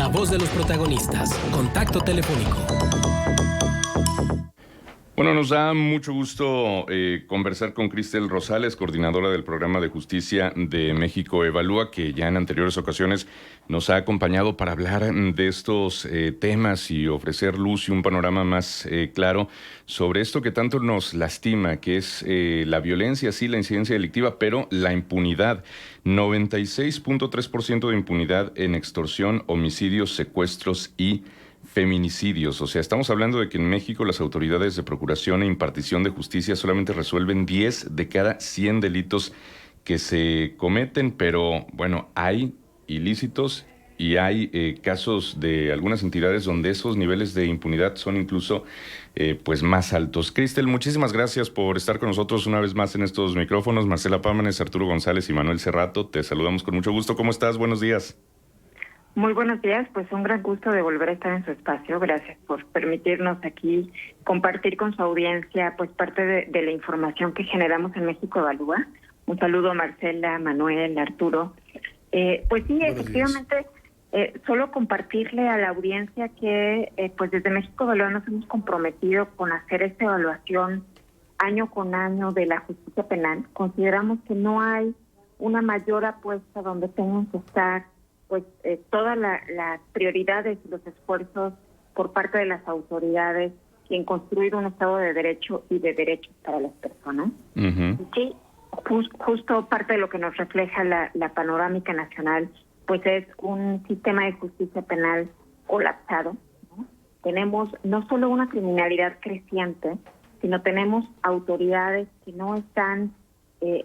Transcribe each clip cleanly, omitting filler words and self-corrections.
la voz de los protagonistas. Contacto telefónico. Bueno, nos da mucho gusto conversar con Cristel Rosales, coordinadora del Programa de Justicia de México Evalúa, que ya en anteriores ocasiones nos ha acompañado para hablar de estos temas y ofrecer luz y un panorama más claro sobre esto que tanto nos lastima, que es la violencia, sí, la incidencia delictiva, pero la impunidad. 96.3% de impunidad en extorsión, homicidios, secuestros y feminicidios. O sea, estamos hablando de que en México las autoridades de procuración e impartición de justicia solamente resuelven 10 de cada 100 delitos que se cometen, pero bueno, hay ilícitos y hay casos de algunas entidades donde esos niveles de impunidad son incluso pues más altos. Cristel, muchísimas gracias por estar con nosotros una vez más en estos micrófonos. Marcela Pámanes, Arturo González y Manuel Cerrato, te saludamos con mucho gusto. ¿Cómo estás? Buenos días. Muy buenos días, pues un gran gusto de volver a estar en su espacio. Gracias por permitirnos aquí compartir con su audiencia pues parte de la información que generamos en México Evalúa. Un saludo a Marcela, Manuel, Arturo. Pues sí, efectivamente, solo compartirle a la audiencia que pues desde México Evalúa nos hemos comprometido con hacer esta evaluación año con año de la justicia penal. Consideramos que no hay una mayor apuesta donde tengan que estar pues todas las prioridades y los esfuerzos por parte de las autoridades en construir un Estado de Derecho y de derechos para las personas. Uh-huh. Sí, justo parte de lo que nos refleja la panorámica nacional, pues es un sistema de justicia penal colapsado, ¿no? Tenemos no solo una criminalidad creciente, sino tenemos autoridades que no están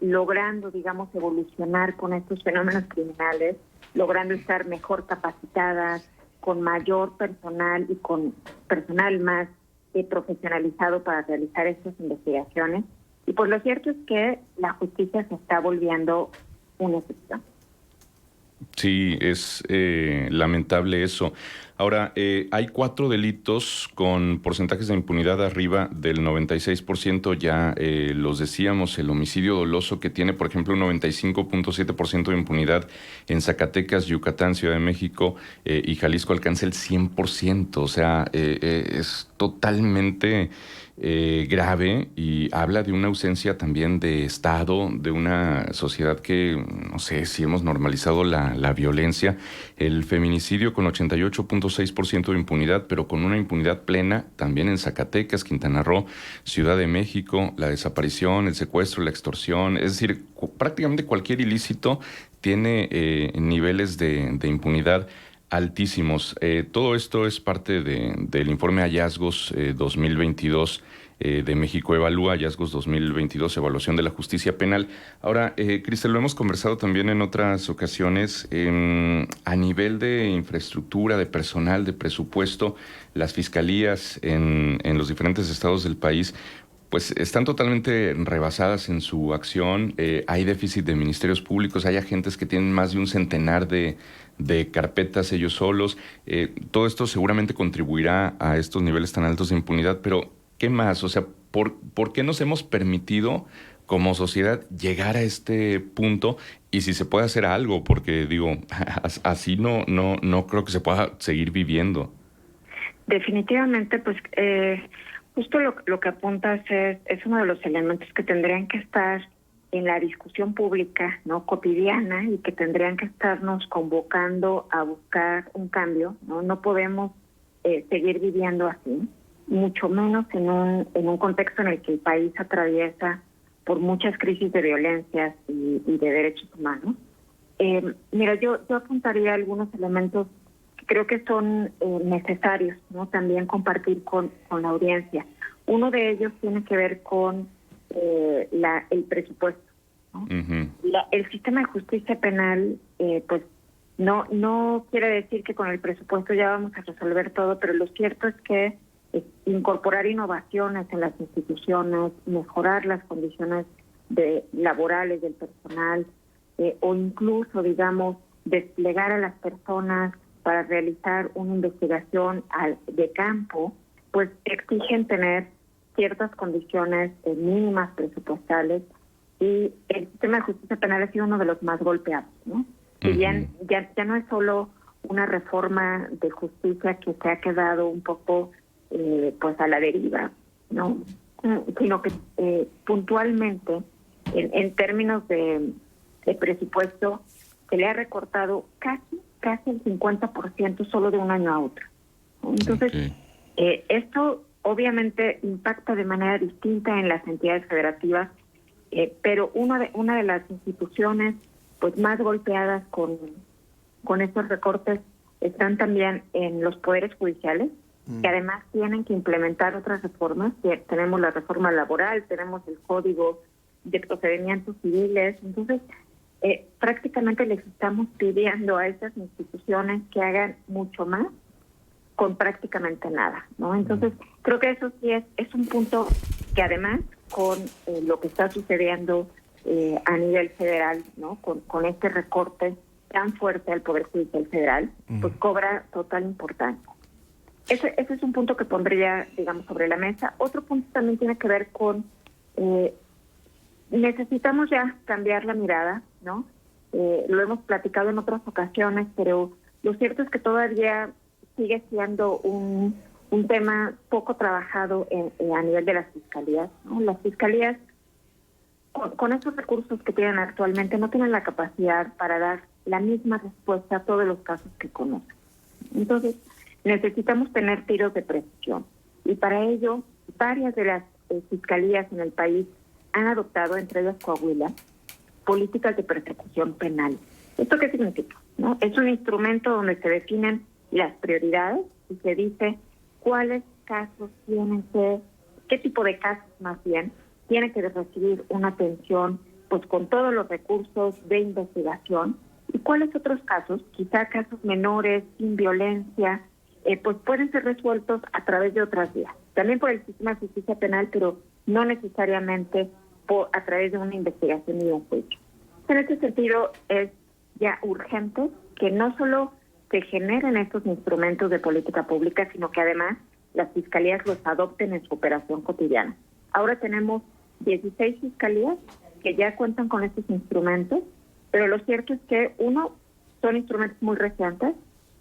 logrando, digamos, evolucionar con estos fenómenos criminales, logrando estar mejor capacitadas, con mayor personal y con personal más profesionalizado para realizar estas investigaciones. Y pues lo cierto es que la justicia se está volviendo una excepción. Sí, es lamentable eso. Ahora, hay 4 delitos con porcentajes de impunidad arriba del 96%, ya los decíamos, el homicidio doloso que tiene, por ejemplo, un 95.7% de impunidad en Zacatecas, Yucatán, Ciudad de México y Jalisco alcanza el 100%, o sea, es totalmente grave y habla de una ausencia también de Estado, de una sociedad que, no sé si hemos normalizado la violencia. El feminicidio con 88.6% de impunidad, pero con una impunidad plena también en Zacatecas, Quintana Roo, Ciudad de México, la desaparición, el secuestro, la extorsión, es decir, prácticamente cualquier ilícito tiene niveles de impunidad altísimos. Todo esto es parte del informe Hallazgos 2022 de México Evalúa, Hallazgos 2022, Evaluación de la Justicia Penal. Ahora, Cristel, lo hemos conversado también en otras ocasiones, a nivel de infraestructura, de personal, de presupuesto, las fiscalías en los diferentes estados del país pues están totalmente rebasadas en su acción. Hay déficit de ministerios públicos, hay agentes que tienen más de un centenar de carpetas ellos solos. Todo esto seguramente contribuirá a estos niveles tan altos de impunidad, pero ¿qué más? O sea, ¿por qué nos hemos permitido como sociedad llegar a este punto? Y si se puede hacer algo, porque digo, así no creo que se pueda seguir viviendo. Definitivamente, pues justo lo que apuntas es uno de los elementos que tendrían que estar en la discusión pública, ¿no?, cotidiana, y que tendrían que estarnos convocando a buscar un cambio, ¿no? No podemos seguir viviendo así, mucho menos en un contexto en el que el país atraviesa por muchas crisis de violencias y de derechos humanos. Mira, yo apuntaría algunos elementos que creo que son necesarios, ¿no?, también compartir con la audiencia. Uno de ellos tiene que ver con el presupuesto, ¿no? Uh-huh. El sistema de justicia penal, pues no quiere decir que con el presupuesto ya vamos a resolver todo, pero lo cierto es que incorporar innovaciones en las instituciones, mejorar las condiciones laborales del personal, o incluso, digamos, desplegar a las personas para realizar una investigación de campo, pues exigen tener ciertas condiciones mínimas presupuestales, y el sistema de justicia penal ha sido uno de los más golpeados, ¿no? Si bien ya no es solo una reforma de justicia que se ha quedado un poco pues a la deriva, ¿no? Sino que puntualmente, en términos de presupuesto, se le ha recortado casi el 50% solo de un año a otro, ¿no? Entonces, esto obviamente impacta de manera distinta en las entidades federativas, pero una de las instituciones pues más golpeadas con estos recortes están también en los poderes judiciales, que además tienen que implementar otras reformas. Tenemos la reforma laboral, tenemos el Código de Procedimientos Civiles. Entonces, prácticamente les estamos pidiendo a estas instituciones que hagan mucho más con prácticamente nada, ¿no? Entonces, creo que eso sí es un punto que además con lo que está sucediendo a nivel federal, ¿no? Con este recorte tan fuerte al Poder Judicial Federal, pues cobra total importancia. Ese es un punto que pondría, digamos, sobre la mesa. Otro punto también tiene que ver con necesitamos ya cambiar la mirada, ¿no? Lo hemos platicado en otras ocasiones, pero lo cierto es que todavía sigue siendo un tema poco trabajado a nivel de las fiscalías, ¿no? Las fiscalías, con esos recursos que tienen actualmente, no tienen la capacidad para dar la misma respuesta a todos los casos que conocen. Entonces, necesitamos tener tiros de precisión. Y para ello, varias de las fiscalías en el país han adoptado, entre ellas Coahuila, políticas de persecución penal. ¿Esto qué significa? ¿No? Es un instrumento donde se definen las prioridades y se dice cuáles casos qué tipo de casos más bien, tiene que recibir una atención pues con todos los recursos de investigación, y cuáles otros casos, quizá casos menores, sin violencia, pues pueden ser resueltos a través de otras vías. También por el sistema de justicia penal, pero no necesariamente a través de una investigación y de un juicio. En este sentido, es ya urgente que no solo se generen estos instrumentos de política pública, sino que además las fiscalías los adopten en su operación cotidiana. Ahora tenemos 16 fiscalías que ya cuentan con estos instrumentos, pero lo cierto es que, son instrumentos muy recientes.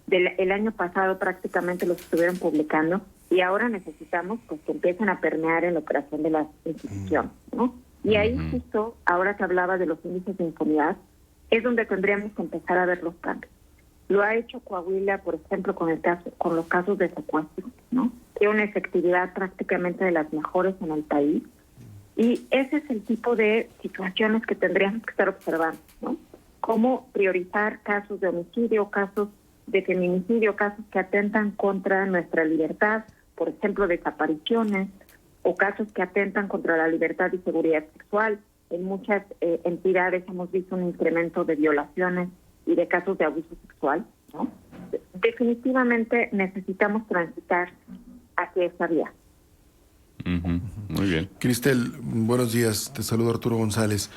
El año pasado prácticamente los estuvieron publicando, y ahora necesitamos pues que empiecen a permear en la operación de las instituciones, ¿no? Y ahí justo, ahora que hablaba de los índices de impunidad, es donde tendríamos que empezar a ver los cambios. Lo ha hecho Coahuila, por ejemplo, con los casos de secuestro, ¿no? Tiene una efectividad prácticamente de las mejores en el país, y ese es el tipo de situaciones que tendríamos que estar observando, ¿no? Cómo priorizar casos de homicidio, casos de feminicidio, casos que atentan contra nuestra libertad, por ejemplo, desapariciones, o casos que atentan contra la libertad y seguridad sexual. En muchas entidades hemos visto un incremento de violaciones y de casos de abuso sexual, ¿no? Definitivamente necesitamos transitar hacia esa vía. Muy bien. Cristel, buenos días. Te saludo Arturo González.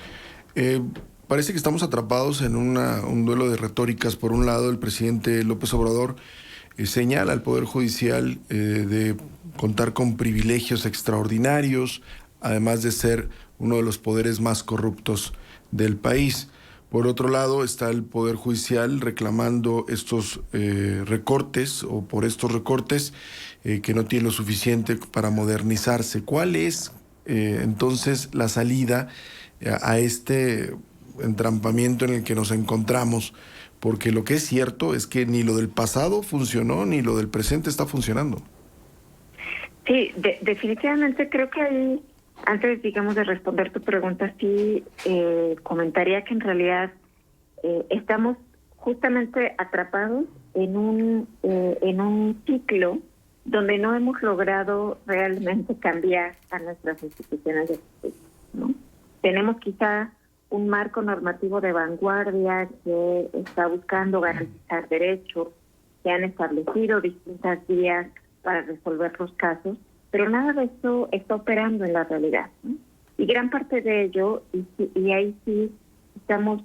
Parece que estamos atrapados en un duelo de retóricas. Por un lado, el presidente López Obrador señala al Poder Judicial de contar con privilegios extraordinarios, además de ser uno de los poderes más corruptos del país. Por otro lado, está el Poder Judicial reclamando estos recortes, o por estos recortes, que no tiene lo suficiente para modernizarse. ¿Cuál es entonces la salida a este entrampamiento en el que nos encontramos? Porque lo que es cierto es que ni lo del pasado funcionó, ni lo del presente está funcionando. Sí, definitivamente creo que ahí, antes, digamos, de responder tu pregunta, sí comentaría que en realidad estamos justamente atrapados en un ciclo donde no hemos logrado realmente cambiar a nuestras instituciones de justicia, ¿no? Tenemos quizá un marco normativo de vanguardia que está buscando garantizar derechos, que han establecido distintas vías para resolver los casos, pero nada de esto está operando en la realidad, ¿no? Y gran parte de ello, y ahí sí estamos,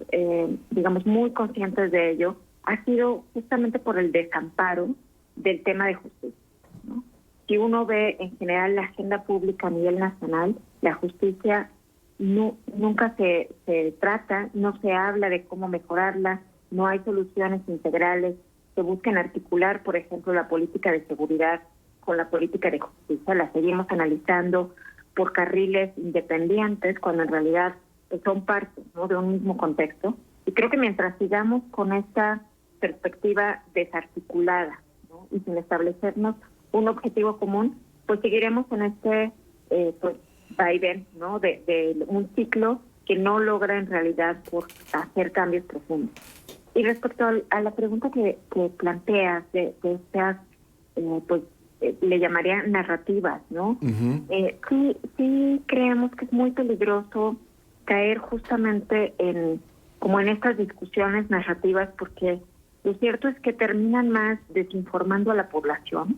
digamos, muy conscientes de ello, ha sido justamente por el desamparo del tema de justicia, ¿no? Si uno ve en general la agenda pública a nivel nacional, la justicia nunca se trata, no se habla de cómo mejorarla, no hay soluciones integrales que busquen articular, por ejemplo, la política de seguridad con la política de justicia. La seguimos analizando por carriles independientes, cuando en realidad pues, son parte, ¿no?, de un mismo contexto. Y creo que mientras sigamos con esta perspectiva desarticulada, ¿no?, y sin establecernos un objetivo común, pues seguiremos en este pues vaivén, ¿no?, de un ciclo que no logra en realidad por hacer cambios profundos. Y respecto a la pregunta que planteas de estas, pues le llamaría narrativas, ¿no? Sí creemos que es muy peligroso caer justamente en estas discusiones narrativas, porque lo cierto es que terminan más desinformando a la población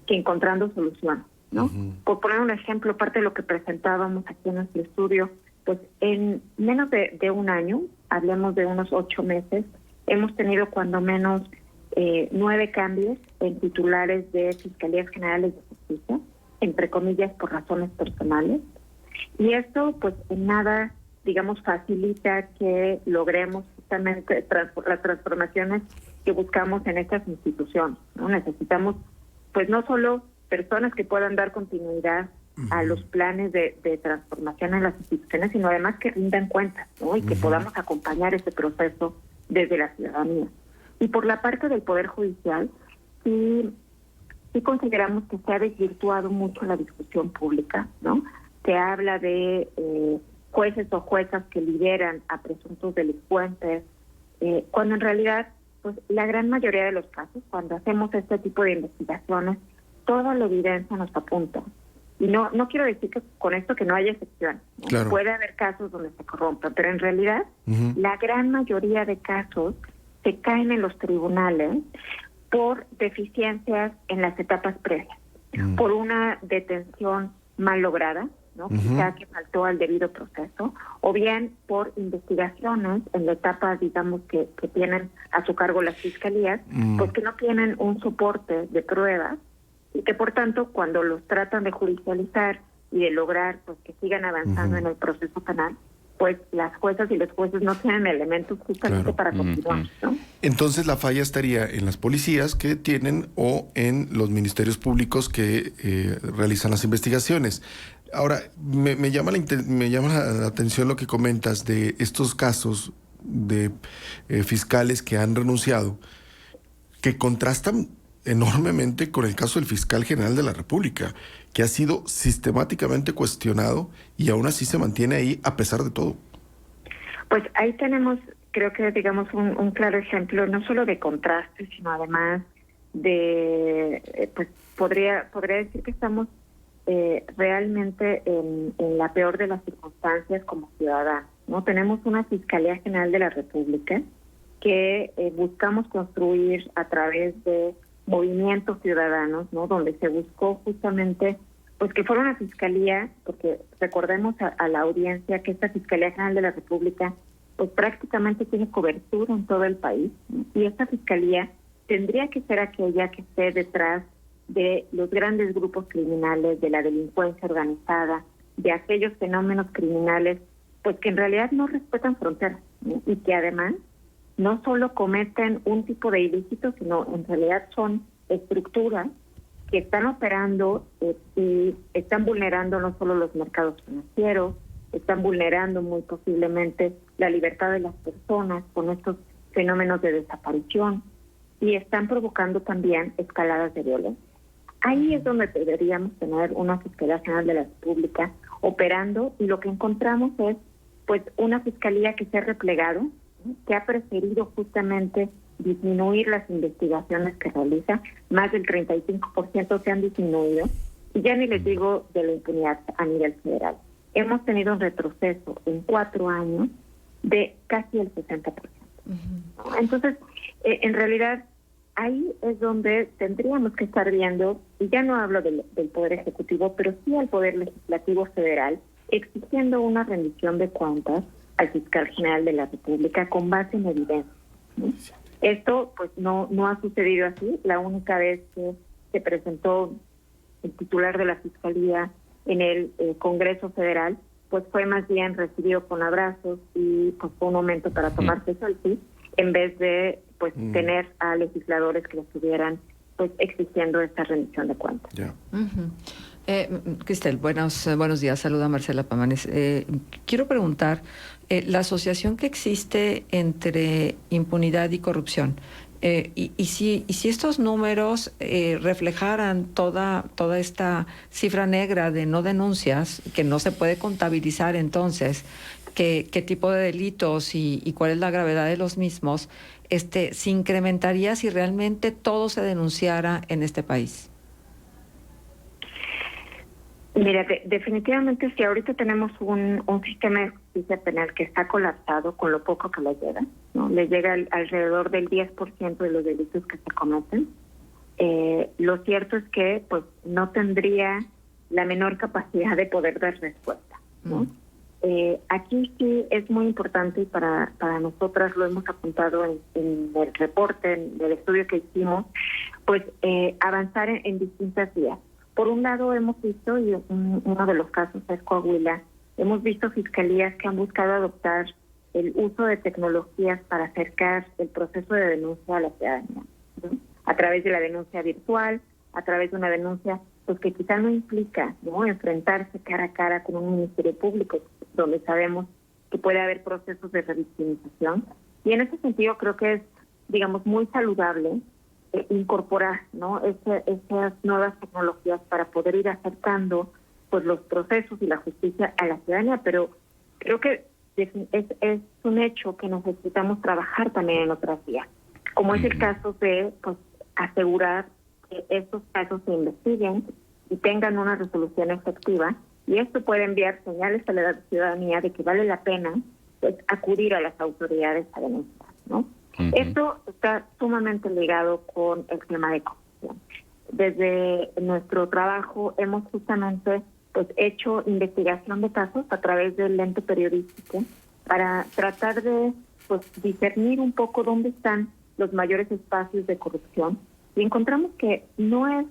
que encontrando soluciones, ¿no? Por poner un ejemplo, parte de lo que presentábamos aquí en nuestro estudio, pues en menos de un año, hablemos de unos 8 meses, hemos tenido cuando menos 9 cambios en titulares de Fiscalías Generales de Justicia, entre comillas, por razones personales. Y esto, pues, en nada, digamos, facilita que logremos justamente las transformaciones que buscamos en estas instituciones, ¿no? Necesitamos, pues, no solo personas que puedan dar continuidad a los planes de transformación en las instituciones, sino además que rindan cuentas, ¿no? Y que podamos acompañar ese proceso desde la ciudadanía. Y por la parte del Poder Judicial, sí consideramos que se ha desvirtuado mucho la discusión pública, ¿no? Se habla de jueces o juezas que lideran a presuntos delincuentes, cuando en realidad, pues la gran mayoría de los casos, cuando hacemos este tipo de investigaciones, toda la evidencia nos apunta. Y no quiero decir que con esto que no haya excepciones, ¿no? Claro. Puede haber casos donde se corrompan, pero en realidad la gran mayoría de casos se caen en los tribunales por deficiencias en las etapas previas, por una detención mal lograda, ¿no? Quizá que faltó al debido proceso, o bien por investigaciones en la etapa, digamos, que tienen a su cargo las fiscalías, pues que no tienen un soporte de pruebas, y que por tanto cuando los tratan de judicializar y de lograr pues que sigan avanzando en el proceso penal, pues las juezas y los jueces no tienen elementos justamente para continuar, ¿no? Entonces la falla estaría en las policías que tienen o en los ministerios públicos que realizan las investigaciones. Ahora, me llama la atención lo que comentas de estos casos de fiscales que han renunciado, que contrastan enormemente con el caso del fiscal general de la República, que ha sido sistemáticamente cuestionado y aún así se mantiene ahí a pesar de todo. Pues ahí tenemos, creo que digamos un claro ejemplo, no solo de contraste, sino además de, pues podría decir que estamos realmente en la peor de las circunstancias como ciudadanos, ¿no? Tenemos una Fiscalía General de la República que buscamos construir a través de movimientos ciudadanos, ¿no? Donde se buscó justamente pues que fuera una fiscalía, porque recordemos a la audiencia que esta Fiscalía General de la República pues prácticamente tiene cobertura en todo el país, ¿no? Y esta fiscalía tendría que ser aquella que esté detrás de los grandes grupos criminales, de la delincuencia organizada, de aquellos fenómenos criminales pues que en realidad no respetan fronteras, ¿no? Y que además no solo cometen un tipo de ilícitos, sino en realidad son estructuras que están operando y están vulnerando no solo los mercados financieros, están vulnerando muy posiblemente la libertad de las personas con estos fenómenos de desaparición y están provocando también escaladas de violencia. Ahí es donde deberíamos tener una Fiscalía General de la República operando, y lo que encontramos es pues una fiscalía que se ha replegado, que ha preferido justamente disminuir las investigaciones que realiza. Más del 35% se han disminuido, y ya ni les digo de la impunidad a nivel federal. Hemos tenido un retroceso en 4 años de casi el 60%. Entonces, en realidad, ahí es donde tendríamos que estar viendo, y ya no hablo del Poder Ejecutivo, pero sí al Poder Legislativo Federal, exigiendo una rendición de cuentas al Fiscal General de la República con base en evidencia, ¿no? Esto pues no ha sucedido así. La única vez que se presentó el titular de la Fiscalía en el Congreso Federal, pues fue más bien recibido con abrazos y pues fue un momento para tomarse selfies, en vez de pues tener a legisladores que estuvieran pues exigiendo esta rendición de cuentas. Ya. Cristel, buenos días. Saluda Marcela Pamanes. Quiero preguntar, la asociación que existe entre impunidad y corrupción, y si estos números reflejaran toda esta cifra negra de no denuncias, que no se puede contabilizar entonces, qué tipo de delitos y cuál es la gravedad de los mismos, se incrementaría si realmente todo se denunciara en este país. Mira, definitivamente si ahorita tenemos un sistema de justicia penal que está colapsado con lo poco que le llega, ¿no? Le llega alrededor del 10% de los delitos que se cometen. Lo cierto es que pues no tendría la menor capacidad de poder dar respuesta, ¿no? Aquí sí es muy importante y para nosotras lo hemos apuntado en el reporte, del estudio que hicimos, pues avanzar en distintas vías. Por un lado hemos visto, y uno de los casos es Coahuila, hemos visto fiscalías que han buscado adoptar el uso de tecnologías para acercar el proceso de denuncia a la ciudadanía, ¿no? A través de la denuncia virtual, a través de una denuncia pues que quizá no implica, ¿no?, enfrentarse cara a cara con un ministerio público, donde sabemos que puede haber procesos de revictimización. Y en ese sentido creo que es, digamos, muy saludable incorporar, ¿no?, esas nuevas tecnologías para poder ir acercando pues los procesos y la justicia a la ciudadanía, pero creo que es un hecho que necesitamos trabajar también en otras vías, como es el caso de pues asegurar que estos casos se investiguen y tengan una resolución efectiva, y esto puede enviar señales a la ciudadanía de que vale la pena pues acudir a las autoridades a denunciar, ¿no? Esto está sumamente ligado con el tema de corrupción. Desde nuestro trabajo hemos justamente pues hecho investigación de casos a través del lente periodístico para tratar de pues discernir un poco dónde están los mayores espacios de corrupción, y encontramos que no es,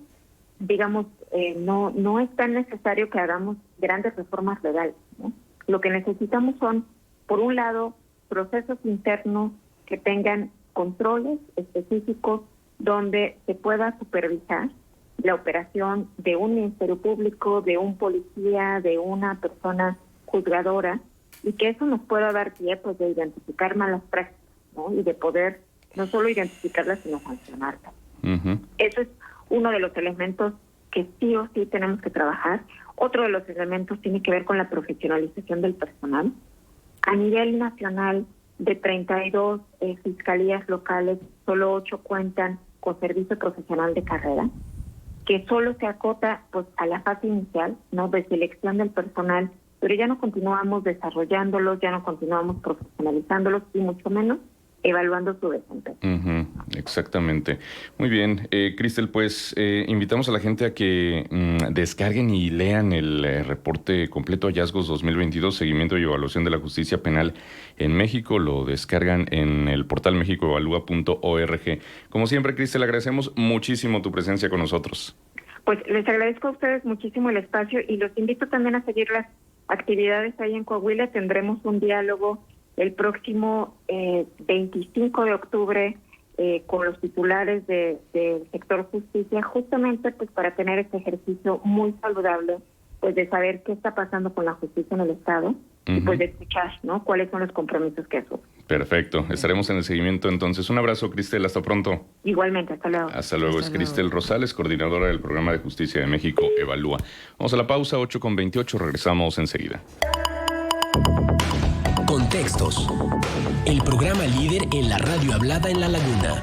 digamos, no es tan necesario que hagamos grandes reformas legales, ¿no? Lo que necesitamos son, por un lado, procesos internos que tengan controles específicos donde se pueda supervisar la operación de un ministerio público, de un policía, de una persona juzgadora, y que eso nos pueda dar pie pues de identificar malas prácticas, ¿no?, y de poder no solo identificarlas sino sancionarlas. Eso es uno de los elementos que sí o sí tenemos que trabajar. Otro de los elementos tiene que ver con la profesionalización del personal. A nivel nacional, de 32 fiscalías locales, solo 8 cuentan con servicio profesional de carrera, que solo se acota pues a la fase inicial, ¿no?, de selección del personal, pero ya no continuamos desarrollándolos, ya no continuamos profesionalizándolos y mucho menos evaluando su desempeño. Exactamente. Muy bien. Cristel, pues invitamos a la gente a que descarguen y lean el reporte completo Hallazgos 2022, Seguimiento y Evaluación de la Justicia Penal en México. Lo descargan en el portal mexicoevalúa.org. Como siempre, Cristel, agradecemos muchísimo tu presencia con nosotros. Pues les agradezco a ustedes muchísimo el espacio y los invito también a seguir las actividades ahí en Coahuila. Tendremos un diálogo el próximo 25 de octubre con los titulares del sector justicia, justamente pues para tener este ejercicio muy saludable, pues de saber qué está pasando con la justicia en el Estado y pues de escuchar, ¿no?, cuáles son los compromisos que asumen. Perfecto. Estaremos en el seguimiento entonces. Un abrazo, Cristel. Hasta pronto. Igualmente. Hasta luego. Hasta luego. Es Cristel Rosales, coordinadora del Programa de Justicia de México, Evalúa. Vamos a la pausa, 8:28. Regresamos enseguida. Contextos. El programa líder en la radio hablada en La Laguna.